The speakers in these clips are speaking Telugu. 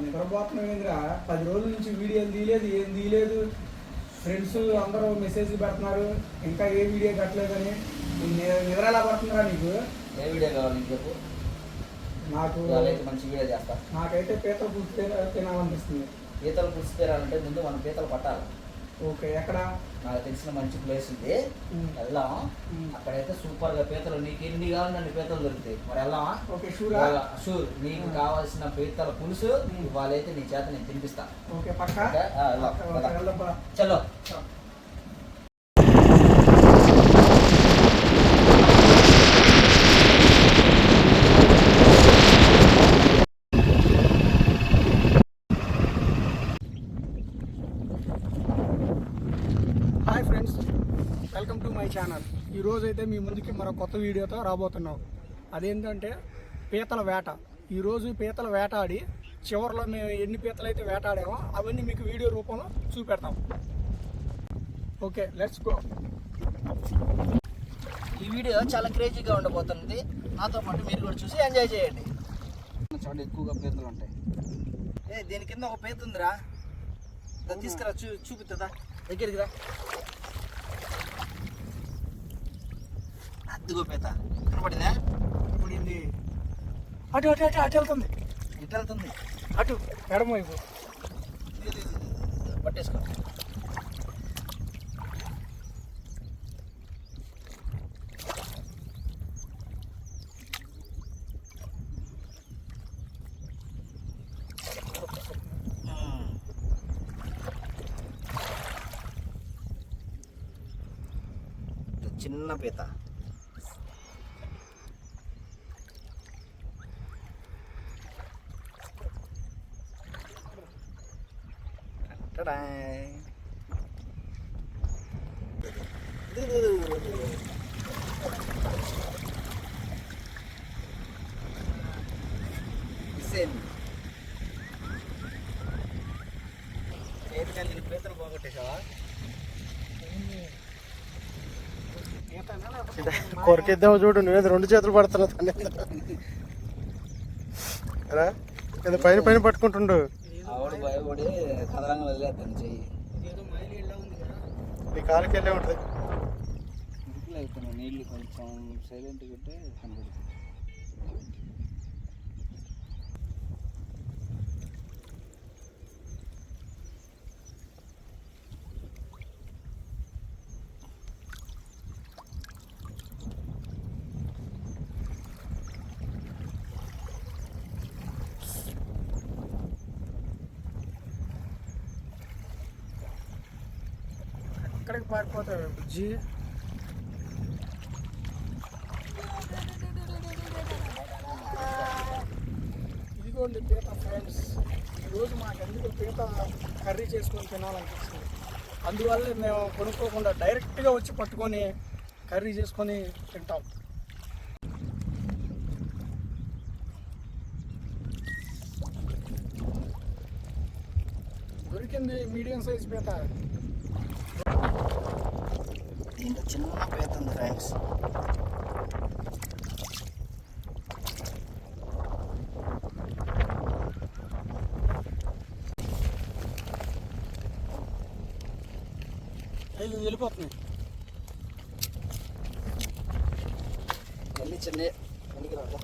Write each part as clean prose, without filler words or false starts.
నిద్రపోతున్నాం ఏందిరా? 10 రోజుల నుంచి వీడియోలు తీయలేదు, ఏం తీయలేదు. ఫ్రెండ్స్ అందరూ మెసేజ్ పెడుతున్నారు ఇంకా ఏ వీడియో కట్టలేదని. నిద్ర ఎలా పడుతుందిరా నీకు? ఏ వీడియో కావాలి నీకు చెప్పు. నాకు మంచి వీడియో చేస్తా. నాకైతే పీతలు పుట్టి తినాలనిపిస్తుంది. పీతలు పుట్టి తినాలంటే ముందు మనం పీతలు పట్టాలి. ఓకే, ఎక్కడ? నాకు తెలిసిన మంచి ప్లేస్ ఉంది, వెళ్దాం. అక్కడైతే సూపర్ గా పీతలు నీకు ఎన్ని కావాలి అన్ని పీతలు దొరుకుతాయి. మరి వెళ్దామా? Okay, sure. నీకు కావాల్సిన పీతల పులుసు వాళ్ళైతే నీ చేత నేను తినిపిస్తా. ఓకే, పక్కా. చలో. Hi friends, welcome to my channel. ఈరోజు అయితే మీ ముందుకి మరో కొత్త వీడియోతో రాబోతున్నాం. అదేంటంటే పీతల వేట. ఈరోజు పీతల వేటాడి చివరిలో మేము ఎన్ని పీతలు అయితే వేటాడామో అవన్నీ మీకు వీడియో రూపంలో చూపెడతాం. Okay, let's go. ఈ వీడియో చాలా క్రేజీగా ఉండబోతుంది. నాతో పాటు మీరు కూడా చూసి ఎంజాయ్ చేయండి. చోట ఎక్కువగా పీతలు ఉంటాయి. దీని కింద ఒక పీత ఉందిరా, తీసుకురా. చూపిస్తుందా? దగ్గరికి రా. అద్దుగో పీత కనపడిందా? పడింది. అటు అటు అటు అటు వెళ్తుంది. ఇటు వెళ్తుంది. అటు ఎడమవైపు పట్టేసుకో. చిన్న పీత. పీతలు బాగొట్టేసావా? కొరకిద్దాము చూడు. నువ్వేది 2 చేతులు పడుతున్నావు. పైన పైన పట్టుకుంటుండు. ఆవిడ భయపడి కదలంగా వదిలేస్తాను చెయ్యి. నీ కాలుకి వెళ్ళే ఉంటుంది. నీళ్ళు కొంచెం సైలెంట్గా ఉంటే కనబడుతుంది. ఎక్కడికి పారిపోతావు బుజ్జి? ఇదిగోండి పీత ఫ్రెండ్స్. ఈరోజు మాకెందుకు పీత కర్రీ చేసుకొని తినాలనిపిస్తుంది. అందువల్ల మేము కొనుక్కోకుండా డైరెక్ట్గా వచ్చి పట్టుకొని కర్రీ చేసుకొని తింటాం. దొరికింది మీడియం సైజ్ పీత. దీంట్లో చిన్న పీత ఉంది ఫ్రెండ్స్. వెళ్ళిపోతుంది. వెళ్ళి చిన్న వెళ్ళి రాదా?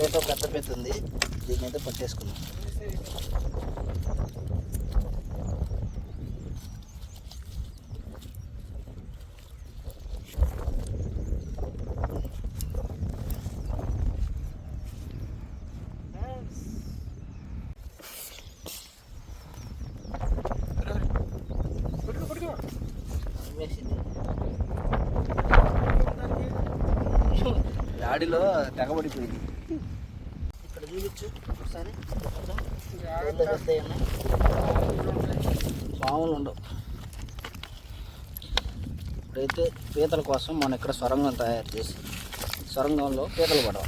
ఇక్కడైతే పెద్ద పీత ఉంది, దీన్ని అయితే పట్టేసుకున్నాం. గాడిలో తెగబడిపోయింది. ఇక్కడ చూపించు ఒకసారి. పాములు ఉండవు. ఇప్పుడైతే పీతల కోసం మనం ఇక్కడ సొరంగం తయారు చేసి సొరంగంలో పీతలు పడవ.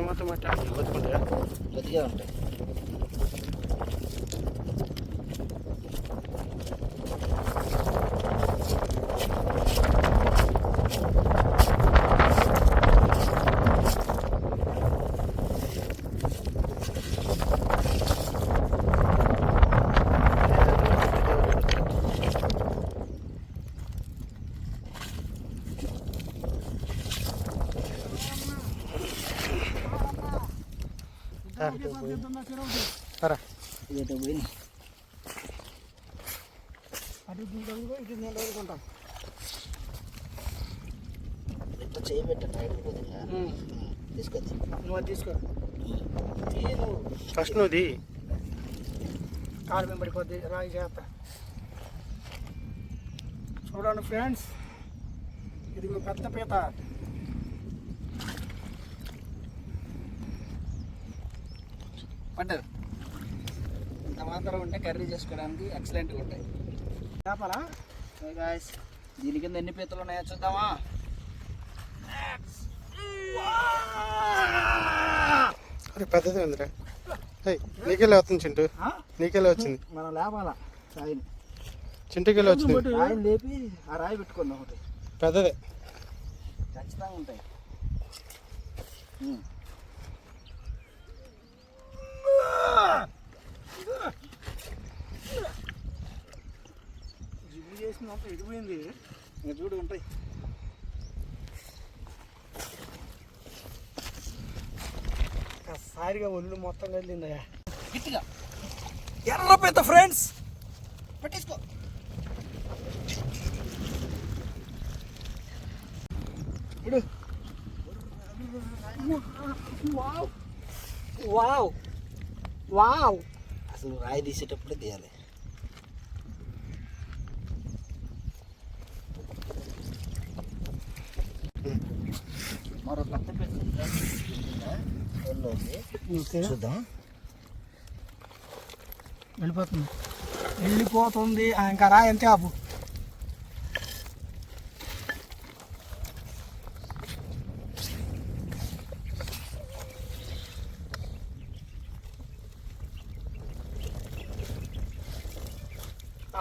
మొత్తం బతుకుంటాయా? బతికే ఉంటాయి. ఇదేటో పోయి ఇట్లా చేయి పెట్టండి అయిపోతుందా? తీసుకొద్ది. నువ్వు తీసుకో. ఫస్ట్ నువ్వుది కాలు వెంబడిపోద్ది రాయి చేత. చూడండి ఫ్రెండ్స్, ఇది పెద్ద పీత. పడ్డారు. ఇంత మాత్రం ఉంటే కర్రీ చేసుకోవడానికి ఎక్సలెంట్గా ఉంటాయి చేపలా. గాయస్, దీని కింద ఎన్ని పీతలు ఉన్నాయో చూద్దామా? అది పెద్దది ఉందిరా. నీకెళ్ళి వస్తుంది చింటూ, నీకెళ్ళి వచ్చింది. మనం లేపాలా రాయిని? చింటూకెళ్ళి వచ్చింది. రాయిని లేపి ఆ రాయి పెట్టుకున్నాం ఒకటి. పెద్దదే ఖచ్చితంగా ఉంటాయి. జిబ్బు చేసినంత ఎడిపోయింది. ఇంకా చూడు ఉంటాయి. ఒక్కసారిగా ఒళ్ళు మొత్తం కదిలిందయ్యా. గట్టిగా ఎర్ర పీత ఫ్రెండ్స్, పట్టేసుకో. ఇప్పుడు వావ్ వావ్ వావ్. అసలు రాయి తీసేటప్పుడే తీయాలి. మరో కొత్త చూద్దాం. వెళ్ళిపోతుంది ఇంకా రా. ఎంత ఆపు.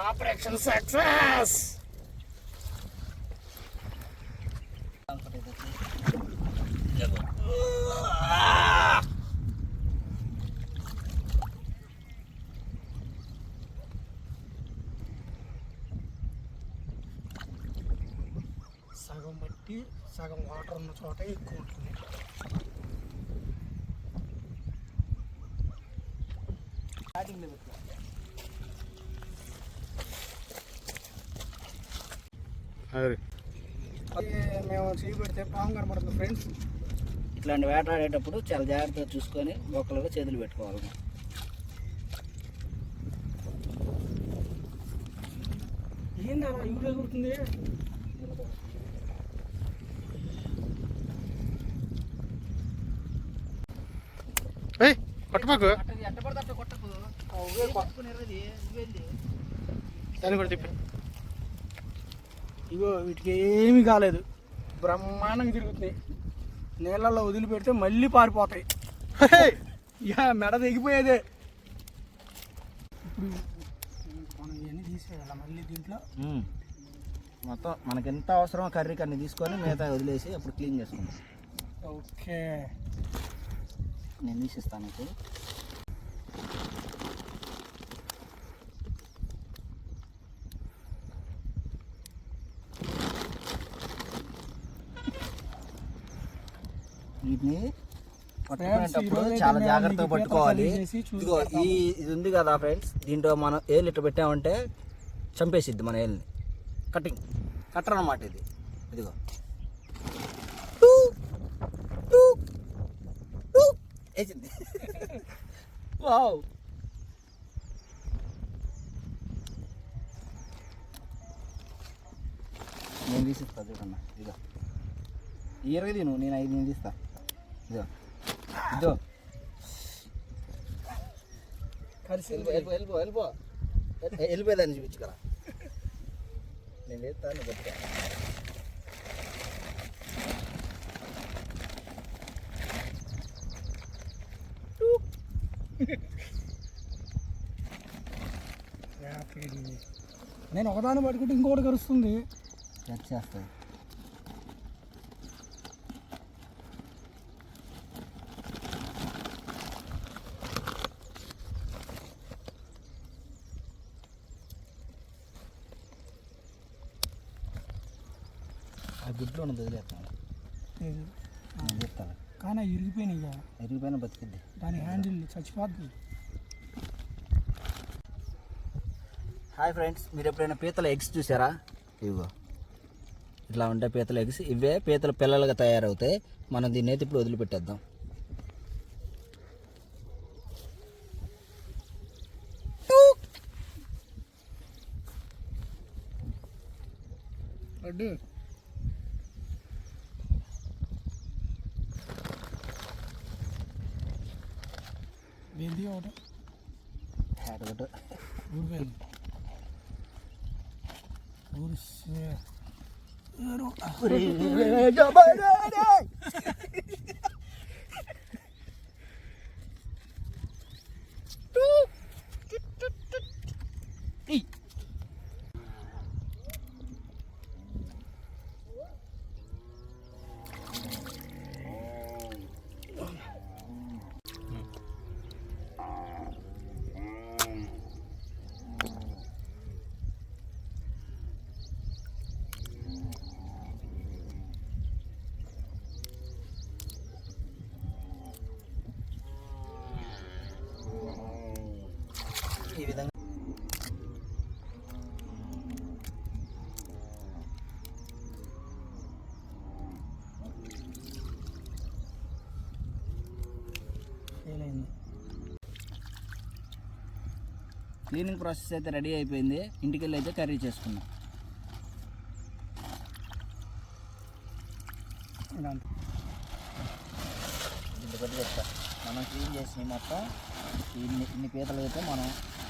Operation success. సగం మట్టి సగం వాటర్ ఉన్న చోట ఎక్కువ ఉంటుంది. మేము చేయి పెడితే పాము కనబడుతుంది ఫ్రెండ్స్. ఇట్లాంటి వేటాడేటప్పుడు చాలా జాగ్రత్తగా చూసుకొని బొక్కలుగా చేతులు పెట్టుకోవాలి. ఏంది అలా ఇంట్లో ఎగురుతుంది? కొట్టమాకు, కొట్టకు. దాన్ని కూడా తిప్పి. ఇగో వీటికి ఏమీ కాలేదు, బ్రహ్మాండంగా తిరుగుతున్నాయి. నీళ్ళల్లో వదిలిపెడితే మళ్ళీ పారిపోతాయి. ఇక మెడ తెగిపోయేదే. ఇప్పుడు మనం ఇవన్నీ తీసేయాలి మళ్ళీ దీంట్లో. మొత్తం మనకి ఎంత అవసరమో కర్రీకి అన్ని తీసుకొని మిగతా వదిలేసి అప్పుడు క్లీన్ చేసుకుంటాం. ఓకే, నేను తీసిస్తాను ఇప్పుడు. వీటిని పట్టుకునేటప్పుడు చాలా జాగ్రత్తగా పట్టుకోవాలి. ఇదిగో ఇది ఉంది కదా ఫ్రెండ్స్, దీంట్లో మనం ఏళ్ళు ఇట్లా పెట్టామంటే చంపేసిద్ది మన ఏళ్ళని. కట్టర్ అన్నమాట ఇది. ఇదిగో వేసింది. వావ్, నేను తీసిస్తా చూడన్నా. ఇదిగో ఈ 20 తిను, నేను 5 నేను తీస్తా. ఇదో ఇదో కలిసి వెళ్ళిపోయేదాన్ని చూపించు కదా. నేను వేస్తాను గట్టిగా. నేను ఒకదాన్ని పట్టుకుంటే ఇంకొకటి కరుస్తుంది. వచ్చేస్తాయి. ఆ గుడ్లో ఉన్నది వదిలేస్తాను. నేను చెప్తాను. కానీ ఇరిగిపోయినాయి ఇక. ఎరిగిపోయినా బతికిద్ది. దాని హ్యాండిల్ చచ్చిపోద్ది. హాయ్ ఫ్రెండ్స్, మీరు ఎప్పుడైనా పీతల ఎగ్స్ చూసారా? ఇవిగో ఇట్లా ఉంటాయి పీతల ఎగ్స్. ఇవే పీతల పిల్లలుగా తయారవుతాయి. మనం దీన్ని అయితే ఇప్పుడు వదిలిపెట్టేద్దాం. అడ్డు ఏంటి ఒకటి ఊరిపోయింది. ఈ విధంగా క్లీనింగ్ ప్రాసెస్ అయితే రెడీ అయిపోయింది. ఇంటికి వెళ్ళి అయితే కర్రీ చేసుకున్నాం. ఇంటికి చెప్తా. మనం క్లీన్ చేసి మొత్తం ఇన్ని పీతలు అయితే మనం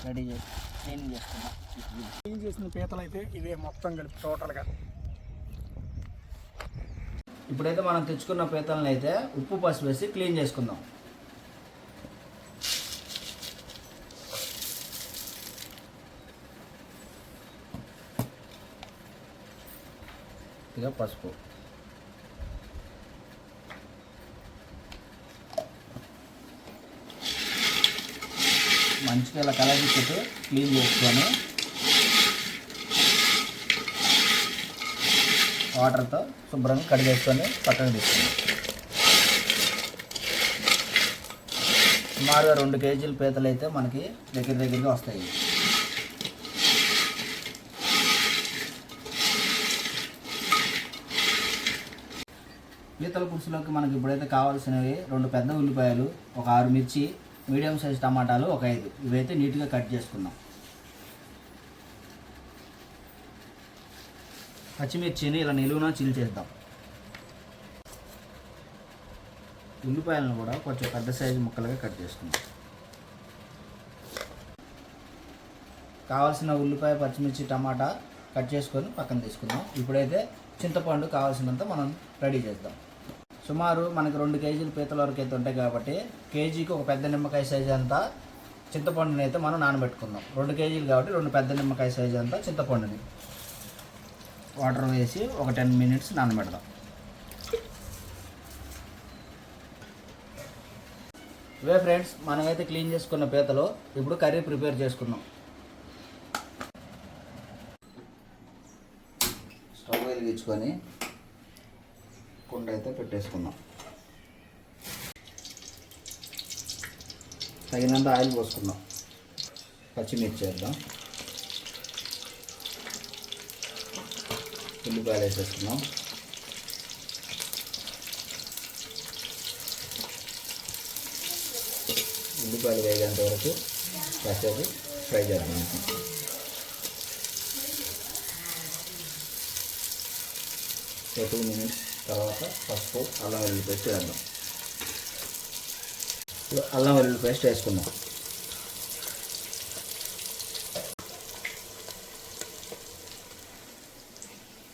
రెడీ చేసి క్లీనింగ్ చేసుకున్నాం. క్లీన్ చేసిన పీతలు అయితే ఇవే మొత్తం కలిపి టోటల్గా. ఇప్పుడైతే మనం తెచ్చుకున్న పీతలను అయితే ఉప్పు పసుపు వేసి క్లీన్ చేసుకుందాం. ఇక పసుపు, మంచిగా ఇలా కలగపెట్టి క్లీన్ చేసుకొని వాటర్తో శుభ్రంగా కడిగేసుకొని పక్కన తీసుకుందాం. సుమారుగా 2 కేజీల పీతలు అయితే మనకి దగ్గరగా వస్తాయి. పీతల పులుసులోకి మనకి ఇప్పుడైతే కావాల్సినవి 2 పెద్ద ఉల్లిపాయలు, ఒక 6 మిర్చి, మీడియం సైజ్ టమాటాలు ఒక 5. ఇవైతే నీట్గా కట్ చేసుకుందాం. పచ్చిమిర్చిని ఇలా నిలువున చీల్చేద్దాం. ఉల్లిపాయలను కూడా కొంచెం పెద్ద సైజు ముక్కలుగా కట్ చేసుకుందాం. కావాల్సిన ఉల్లిపాయ, పచ్చిమిర్చి, టమాటా కట్ చేసుకొని పక్కన తీసుకుందాం. ఇప్పుడైతే చింతపండు కావాల్సినంత మనం రెడీ చేద్దాం. సుమారు మనకి 2 కేజీల పీతల వరకు అయితే ఉంటాయి కాబట్టి కేజీకి ఒక పెద్ద నిమ్మకాయ సైజు అంతా చింతపండుని అయితే మనం నానబెట్టుకుందాం. 2 కేజీలు కాబట్టి 2 పెద్ద నిమ్మకాయ సైజు అంతా చింతపండుని వాటర్ వేసి ఒక 10 మినిట్స్ నానబెడదాం. ఇవే ఫ్రెండ్స్, మనమైతే క్లీన్ చేసుకున్న పీతలు. ఇప్పుడు కర్రీ ప్రిపేర్ చేసుకుందాం. స్టవ్ వెలిగించుకొని కుండ అయితే పెట్టేసుకుందాం. తగినంత ఆయిల్ పోసుకుందాం. పచ్చిమిర్చి వేద్దాం. ఉల్లిపాయలు వేసేసుకుందాం. ఉల్లిపాయలు వేగేంత వరకు కాసేపు ఫ్రై చేద్దాం. 2 మినిట్స్ తర్వాత పసుపు, అల్లం వెల్లుల్లి పేస్ట్ వేద్దాం. అల్లం వెల్లుల్లి పేస్ట్ వేసుకుందాం.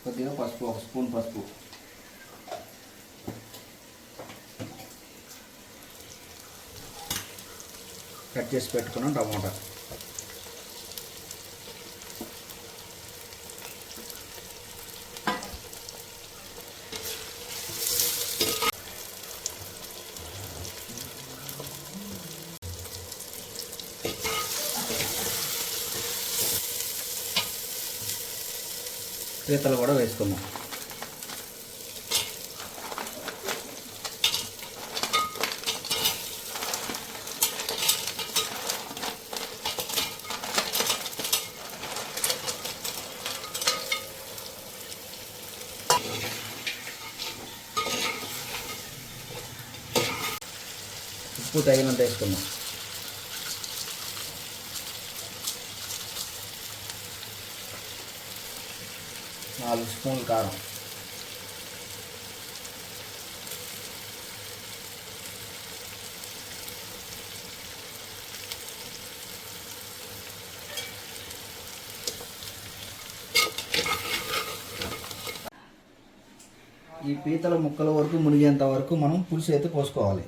కొద్దిగా పసుపు, 1 స్పూన్ పసుపు. కట్ చేసి పెట్టుకున్నాం టమాటా. పీతలు కూడా వేసుకున్నాం. ఉప్పు తగినంత వేసుకున్నాం. నాలుగు స్పూన్లు కారం. ఈ పీతల ముక్కల వరకు మునిగేంత వరకు మనం పులుసు అయితే పోసుకోవాలి.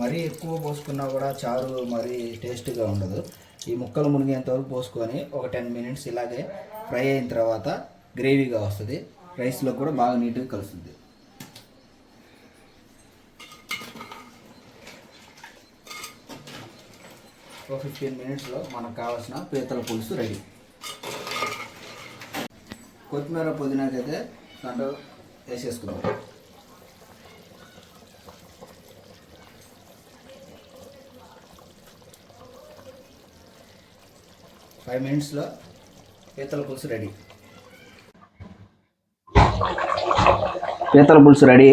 మరీ ఎక్కువ పోసుకున్నా కూడా చారు మరీ టేస్ట్గా ఉండదు. ఈ ముక్కలు మునిగేంత వరకు పోసుకొని ఒక 10 మినిట్స్ ఇలాగే ఫ్రై అయిన తర్వాత గ్రేవీగా వస్తుంది. రైస్లో కూడా బాగా నీట్గా కలుస్తుంది. ఒక 15 మినిట్స్లో మనకు కావాల్సిన పీతల పులుసు రెడీ. కొత్తిమీర పుదీనాకైతే దాంట్లో వేసేసుకుందాం. 5 మినిట్స్లో పీతల పులుసు రెడీ. పీతల పులుసు రెడీ.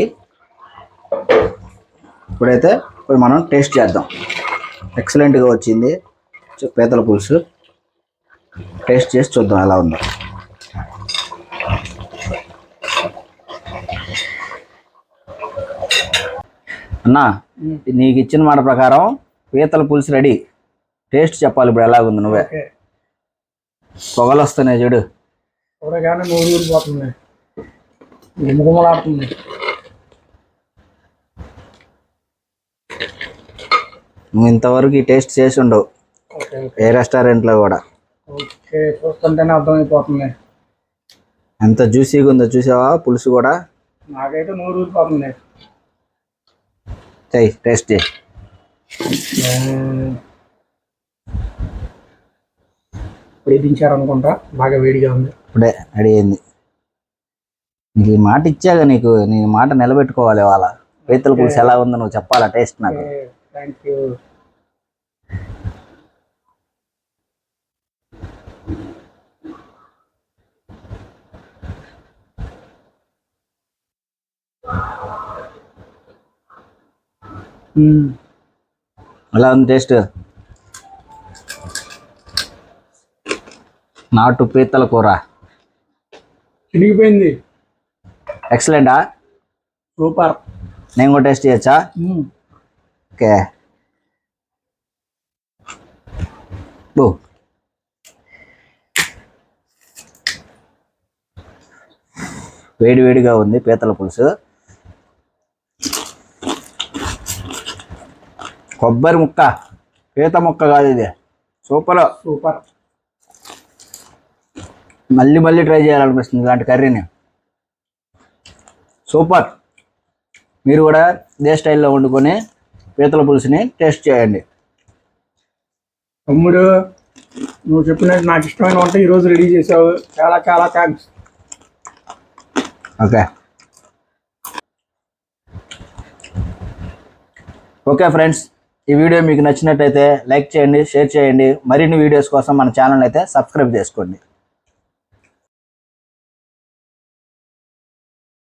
ఇప్పుడైతే మనం టేస్ట్ చేద్దాం. ఎక్సలెంట్గా వచ్చింది పీతల పులుసు. టేస్ట్ చేసి చూద్దాం ఎలా ఉందో. అన్నా, నీకు ఇచ్చిన మాట ప్రకారం పీతల పులుసు రెడీ. టేస్ట్ చెప్పాలి ఇప్పుడు ఎలాగుంది నువ్వే. పొగలు వస్తున్నాయి చూడు. చూడగానే నోరు ఊరిపోతుంది, గుమగుమలాడుతుంది. నువ్వు ఇంతవరకు ఈ టేస్ట్ చేసి ఉండవు ఏ రెస్టారెంట్లో కూడా. ఓకే, చూస్తుంటేనే అర్థమైపోతుంది ఎంత జ్యూసీగా ఉందో. చూసావా పులుసు కూడా? నాకైతే నోరు ఊరిపోతుంది. చెయ్యి, టేస్ట్ చేయి. ఇప్పుడు దించారనుకుంటా, బాగా వేడిగా ఉంది. ఇప్పుడే రెడీ అయింది. నీకు ఈ మాట ఇచ్చాక నీకు నీ మాట నిలబెట్టుకోవాలి. వాళ్ళ పీతల పులుసు ఎలా ఉందో నువ్వు చెప్పాలా టేస్ట్ నాకు. Thank you. ఎలా ఉంది టేస్ట్? నాటు పీతల కూర చినిగిపోయింది. ఎక్సలెంటా? సూపర్. నేను కూడా టేస్ట్ చేయొచ్చా? ఓకే. వేడి వేడిగా ఉంది పీతల పులుసు. కొబ్బరి ముక్క, పీత ముక్క కాదు ఇది. Super super. మళ్ళీ మళ్ళీ ట్రై చేయాలనిపిస్తుంది ఇలాంటి కర్రీని. సూపర్. మీరు కూడా ఇదే స్టైల్లో వండుకొని పీతల పులుసుని టేస్ట్ చేయండి. తమ్ముడు, నువ్వు చెప్పినట్టు నాకు ఇష్టమైన వంట ఈరోజు రెడీ చేసావు. చాలా చాలా థ్యాంక్స్. ఓకే ఓకే ఫ్రెండ్స్, ఈ వీడియో మీకు నచ్చినట్టయితే లైక్ చేయండి, షేర్ చేయండి. మరిన్ని వీడియోస్ కోసం మన ఛానల్ అయితే సబ్స్క్రైబ్ చేసుకోండి.